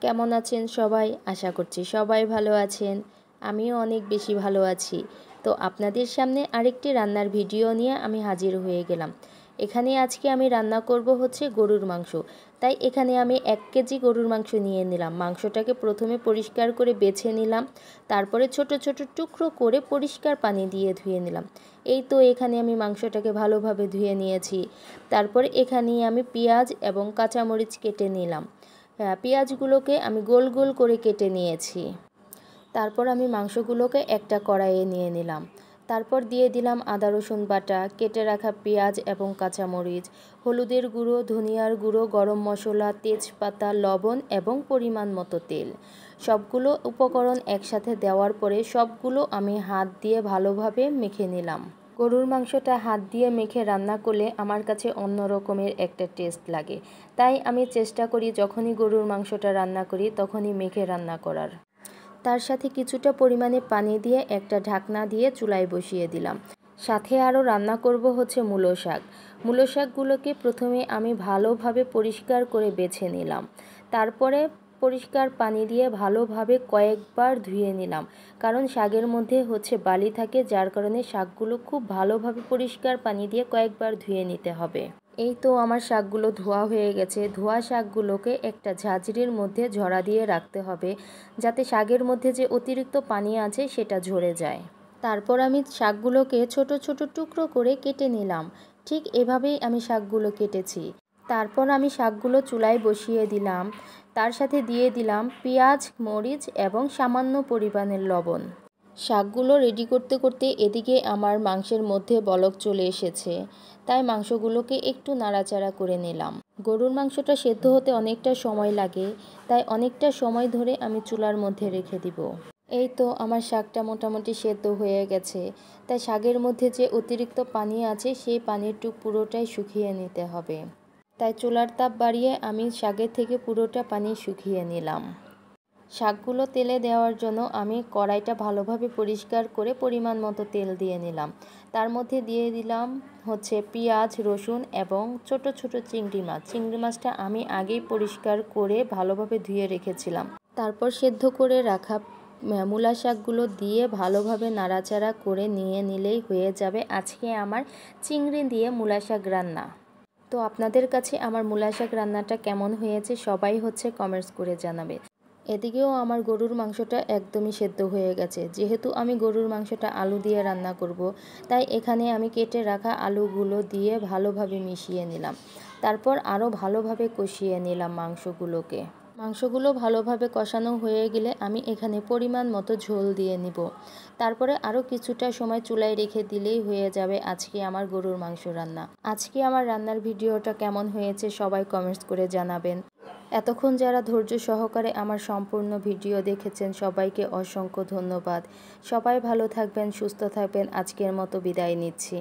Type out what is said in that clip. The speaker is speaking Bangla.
কেমন আছেন সবাই? আশা করছি সবাই ভালো আছেন। আমিও অনেক বেশি ভালো আছি। তো আপনাদের সামনে আরেকটি রান্নার ভিডিও নিয়ে আমি হাজির হয়ে গেলাম। এখানে আজকে আমি রান্না করব হচ্ছে গরুর মাংস। তাই এখানে আমি 1 কেজি গরুর মাংস নিয়ে নিলাম। মাংসটাকে প্রথমে পরিষ্কার করে বেছে নিলাম। তারপরে ছোট ছোট টুকরো করে পরিষ্কার পানি দিয়ে ধুয়ে নিলাম। এই তো এখানে আমি মাংসটাকে ভালোভাবে ধুয়ে নিয়েছি। তারপরে এখানে আমি পেঁয়াজ এবং কাঁচামরিচ কেটে নিলাম। পেঁয়াজগুলোকে আমি গোল গোল করে কেটে নিয়েছি। তারপর আমি মাংসগুলোকে একটা কড়াইয়ে নিয়ে নিলাম। তারপর দিয়ে দিলাম আদা রসুন বাটা, কেটে রাখা পেঁয়াজ এবং কাঁচামরিচ, হলুদের গুঁড়ো, ধনিয়ার গুঁড়ো, গরম মশলা, তেজপাতা, লবণ এবং পরিমাণ মতো তেল। সবগুলো উপকরণ একসাথে দেওয়ার পরে সবগুলো আমি হাত দিয়ে ভালোভাবে মেখে নিলাম। গরুর মাংসটা হাত দিয়ে মেখে রান্না করলে আমার কাছে অন্য রকমের একটা টেস্ট লাগে। তাই আমি চেষ্টা করি যখনই গরুর মাংসটা রান্না করি তখনই মেখে রান্না করার। তার সাথে কিছুটা পরিমাণে পানি দিয়ে একটা ঢাকনা দিয়ে চুলায় বসিয়ে দিলাম। সাথে আরও রান্না করব হচ্ছে মূলো শাক। মূলো শাকগুলোকে প্রথমে আমি ভালোভাবে পরিষ্কার করে বেছে নিলাম। তারপরে পরিষ্কার পানি দিয়ে ভালোভাবে কয়েকবার ধুয়ে নিলাম, কারণ শাকের মধ্যে হচ্ছে বালি থাকে, যার কারণে শাকগুলো খুব ভালোভাবে পরিষ্কার পানি দিয়ে কয়েকবার ধুয়ে নিতে হবে। এই তো আমার শাকগুলো ধোয়া হয়ে গেছে। ধোয়া শাকগুলোকে একটা ঝাঁঝরির মধ্যে ঝরা দিয়ে রাখতে হবে, যাতে শাকের মধ্যে যে অতিরিক্ত পানি আছে সেটা ঝরে যায়। তারপর আমি শাকগুলোকে ছোট ছোট টুকরো করে কেটে নিলাম। ঠিক এভাবেই আমি শাকগুলো কেটেছি। তারপর আমি শাকগুলো চুলায় বসিয়ে দিলাম। তার সাথে দিয়ে দিলাম পেঁয়াজ, মরিচ এবং সামান্য পরিমাণের লবণ। শাকগুলো রেডি করতে করতে এদিকে আমার মাংসের মধ্যে বলক চলে এসেছে। তাই মাংসগুলোকে একটু নাড়াচাড়া করে নিলাম। গরুর মাংসটা সেদ্ধ হতে অনেকটা সময় লাগে, তাই অনেকটা সময় ধরে আমি চুলার মধ্যে রেখে দিব। এই তো আমার শাকটা মোটামুটি সেদ্ধ হয়ে গেছে। তাই শাকের মধ্যে যে অতিরিক্ত পানি আছে সেই পানিটুক পুরোটাই শুকিয়ে নিতে হবে। তাই চুলার তাপ বাড়িয়ে আমি শাকের থেকে পুরোটা পানি শুকিয়ে নিলাম। শাকগুলো তেলে দেওয়ার জন্য আমি কড়াইটা ভালোভাবে পরিষ্কার করে পরিমাণ মতো তেল দিয়ে নিলাম। তার মধ্যে দিয়ে দিলাম হচ্ছে পেঁয়াজ, রসুন এবং ছোট ছোট চিংড়ি মাছ। চিংড়ি মাছটা আমি আগেই পরিষ্কার করে ভালোভাবে ধুয়ে রেখেছিলাম। তারপর সেদ্ধ করে রাখা মূলা শাকগুলো দিয়ে ভালোভাবে নাড়াচাড়া করে নিয়ে নিলেই হয়ে যাবে আজকে আমার চিংড়ি দিয়ে মূলা শাক রান্না। তো আপনাদের কাছে আমার মূলা শাক রান্নাটা কেমন হয়েছে সবাই হচ্ছে কমেন্টস করে জানাবে। এদিকেও আমার গরুর মাংসটা একদমই সেদ্ধ হয়ে গেছে। যেহেতু আমি গরুর মাংসটা আলু দিয়ে রান্না করব, তাই এখানে আমি কেটে রাখা আলুগুলো দিয়ে ভালোভাবে মিশিয়ে নিলাম। তারপর আরও ভালোভাবে কষিয়ে নিলাম মাংসগুলোকে। মাংসগুলো ভালোভাবে কষানো হয়ে গেলে আমি এখানে পরিমাণ মতো ঝোল দিয়ে নিব। তারপরে আরও কিছুটা সময় চুলায় রেখে দিলেই হয়ে যাবে আজকে আমার গরুর মাংস রান্না। আজকে আমার রান্নার ভিডিওটা কেমন হয়েছে সবাই কমেন্টস করে জানাবেন। এতক্ষণ যারা ধৈর্য সহকারে আমার সম্পূর্ণ ভিডিও দেখেছেন সবাইকে অসংখ্য ধন্যবাদ। সবাই ভালো থাকবেন, সুস্থ থাকবেন। আজকের মতো বিদায় নিচ্ছি।